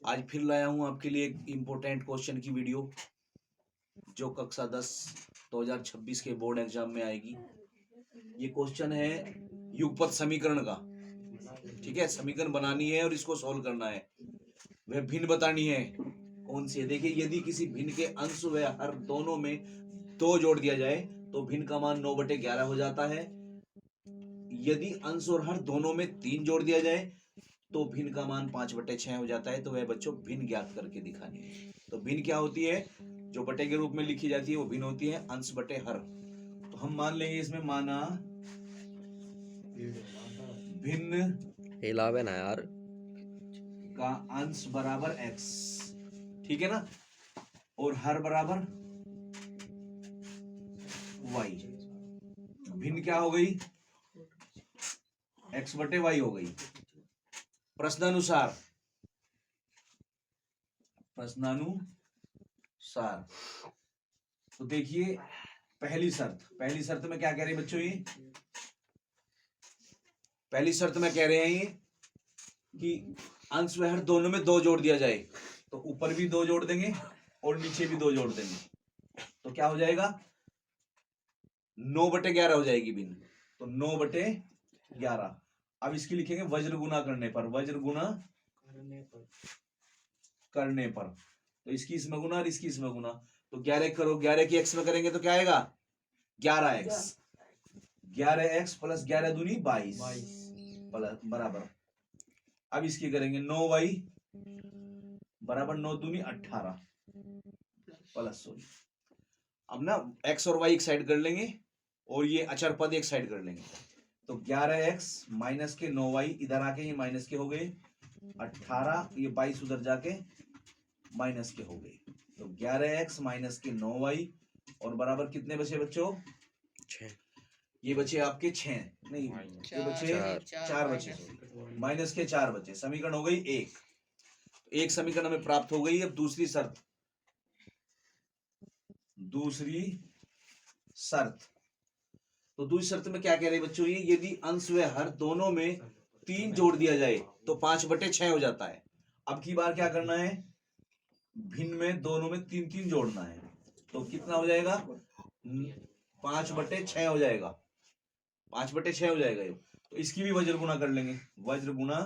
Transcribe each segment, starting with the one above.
आज फिर लाया हूं आपके लिए एक इम्पोर्टेंट क्वेश्चन की वीडियो जो कक्षा 10 2026 के बोर्ड एग्जाम में आएगी। ये क्वेश्चन है युगपत समीकरण का। ठीक है, समीकरण बनानी है और इसको सोल्व करना है। वह भिन्न बतानी है। कौन सी है? देखिए, यदि किसी भिन्न के अंश व हर दोनों में 2 जोड़ दिया जाए तो भिन्न का मान 9/11 हो जाता है। यदि अंश और हर दोनों में 3 जोड़ दिया जाए तो भिन्न का मान 5/6 हो जाता है। तो वह बच्चों भिन्न ज्ञात करके दिखानी है। तो भिन्न क्या होती है? जो बटे के रूप में लिखी जाती है वो भिन्न होती है अंश बटे हर। तो हम मान लेंगे इसमें माना भिन्न हिलावे ना यार का अंश बराबर x, ठीक है ना, और हर बराबर y। भिन्न क्या हो गई? x बटे y हो गई। प्रश्नानुसार तो देखिए, पहली शर्त में क्या कह रहे हैं बच्चों? ये पहली शर्त में कह रहे हैं ये कि अंश व हर दोनों में 2 जोड़ दिया जाए। तो ऊपर भी 2 जोड़ देंगे और नीचे भी 2 जोड़ देंगे। तो क्या हो जाएगा? 9/11 हो जाएगी भिन्न। तो 9/11। अब इसकी लिखेंगे वज्र गुना करने पर। तो इसकी इसमें गुना और इसकी इसमें गुना। तो 11 करो, 11 की x में करेंगे तो क्या आएगा? 11x। 11x प्लस 11 दूनी 22 प्लस बराबर। अब इसकी करेंगे 9y बराबर 9 दूनी 18 प्लस 16। अब ना x और y एक साइड कर लेंगे और ये अचर पद एक साइड कर लेंगे। तो 11x माइनस के 9y इधर आके ये माइनस के हो गए, 18 ये 22 उधर जाके माइनस के हो गए। तो 11x माइनस के 9y और बराबर कितने बचे बच्चों? 6। ये बचे आपके 6 नहीं, ये बचे 4 बचे, माइनस के 4 बचे। समीकरण हो गई 1। एक समीकरण हमें प्राप्त हो गई। अब दूसरी शर्त तो दूसरी शर्त में क्या कह रहे हैं बच्चों? ये यदि अंश व हर दोनों में 3 जोड़ दिया जाए तो 5/6 हो जाता है। अब की बार क्या करना है? भिन्न में दोनों में 3 जोड़ना है। तो कितना हो जाएगा? 5/6 हो जाएगा। 5/6 हो जाएगा ये। तो इसकी भी वज्र गुना कर लेंगे। वज्र गुना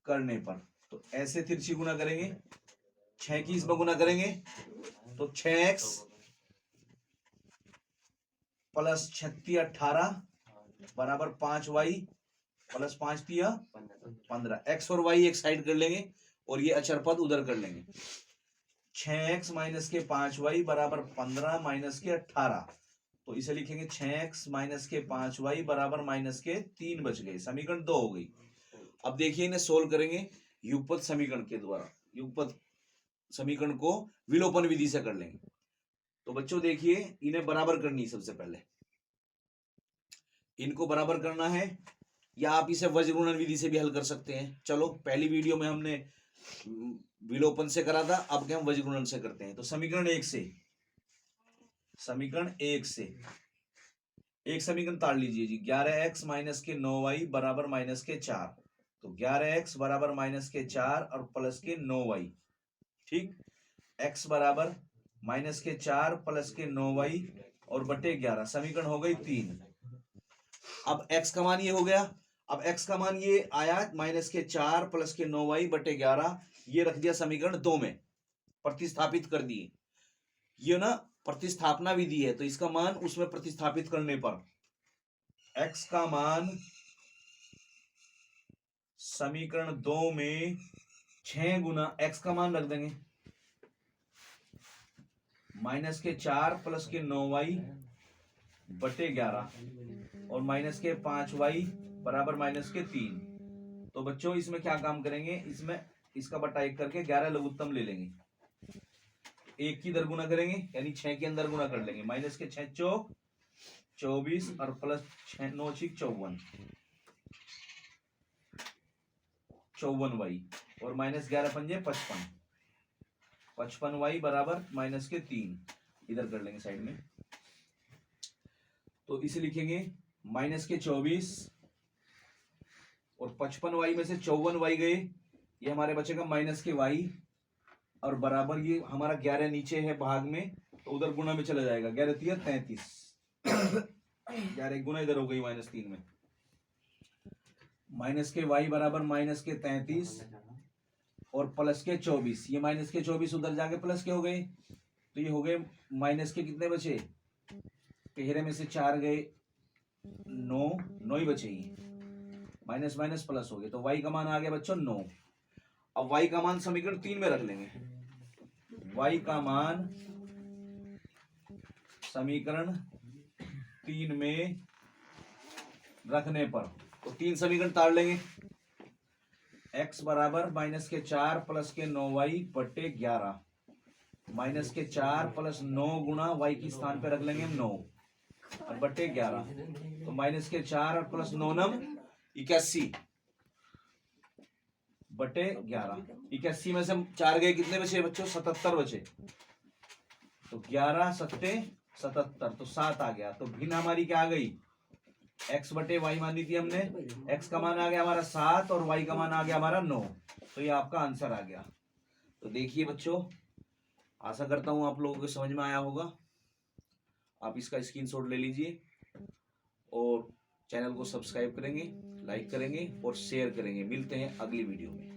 करने पर तो ऐसे तिरछी गुना करेंगे, 6 की इसमें गुना करेंगे तो 6x प्लस 36 18 बराबर 5y प्लस 5 3 15। x और y एक साइड कर लेंगे और ये अचर पद उधर कर लेंगे। 6x माइनस के 5y बराबर 15 माइनस के 18। तो इसे लिखेंगे 6x माइनस के 5y बराबर माइनस के 3 बच गए। समीकरण 2 हो गई। अब देखिए, इन्हें सोल्व करेंगे युगपत समीकरण के द्वारा। युगपत समीकरण को विलोपन विधि से कर लेंगे। तो बच्चों देखिए, इन्हें बराबर करनी है। सबसे पहले इनको बराबर करना है, या आप इसे वज्र गुणन विधि से भी हल कर सकते हैं। चलो, पहली वीडियो में हमने विलोपन से करा था, अब हम वज्र गुणन से करते हैं। तो समीकरण 1 से एक समीकरण ताड़ लीजिए जी। 11x माइनस के 9y बराबर माइनस के 4। तो 11x बराबर माइनस के 4 और प्लस के 9y। ठीक, x बराबर माइनस के 4 प्लस के 9y और बटे 11। समीकरण हो गई 3। अब x का मान ये हो गया। अब x का मान ये आया माइनस के 4 प्लस के 9y बटे 11। ये रख दिया समीकरण 2 में, प्रतिस्थापित कर दिए। ये ना प्रतिस्थापना विधि है, तो इसका मान उसमें प्रतिस्थापित करने पर x का मान समीकरण 2 में 6 गुना x का मान रख देंगे माइनस के 4 प्लस के 9y बटे 11 और माइनस के 5y बराबर माइनस के 3। तो बच्चों इसमें क्या काम करेंगे? इसमें इसका बटा 1 करके 11 लघुत्तम ले लेंगे। 1 की दर गुना करेंगे यानी 6 के अंदर गुना कर लेंगे। माइनस के 6 चौक 24 और प्लस 6 9 6 54y और माइनस 11 पंजे 55y बराबर माइनस के 3। इधर कर लेंगे साइड में। तो इसे लिखेंगे माइनस के 24 और 55y में से 54y गए ये हमारे बचेगा माइनस के वाई और बराबर ये हमारा 11 नीचे है भाग में, तो उधर गुना में चला जाएगा। 11 तिया 33, 11 गुना इधर हो गई -3 में। माइनस के वाई बराबर माइनस के 33 और प्लस के 24। ये माइनस के 24 उधर जाके प्लस के हो गए, तो ये हो गए माइनस के कितने बचे, पहले में से 4 गए 9 ही बचे, माइनस माइनस प्लस हो गए, तो y का मान आ गया बच्चों 9। अब y का मान समीकरण 3 में रख लेंगे। y का मान समीकरण 3 में रखने पर तो 3 समीकरण ताड़ लेंगे। x बराबर माइनस के 4 प्लस के 9y बटे 11, माइनस के 4 प्लस 9 गुणा y की स्थान पे रख लेंगे हम 9 और बटे 11, तो माइनस के 4 और प्लस 9 नम 81 बटे 11। 81 में से 4 गए, कितने बचे बच्चों, 77 बचे, तो 11 सत्ते 77, तो 7 आ गया। तो भिन्न हमारी क्या आ गई, x बटे y मान ली थी हमने, x का मान आ गया हमारा 7 और y का मान आ गया हमारा 9, तो ये आपका आंसर आ गया। तो देखिए बच्चों, आशा करता हूं आप लोगों को समझ में आया होगा। आप इसका स्क्रीनशॉट ले लीजिए और चैनल को सब्सक्राइब करेंगे, लाइक करेंगे और शेयर करेंगे। मिलते हैं अगली वीडियो में।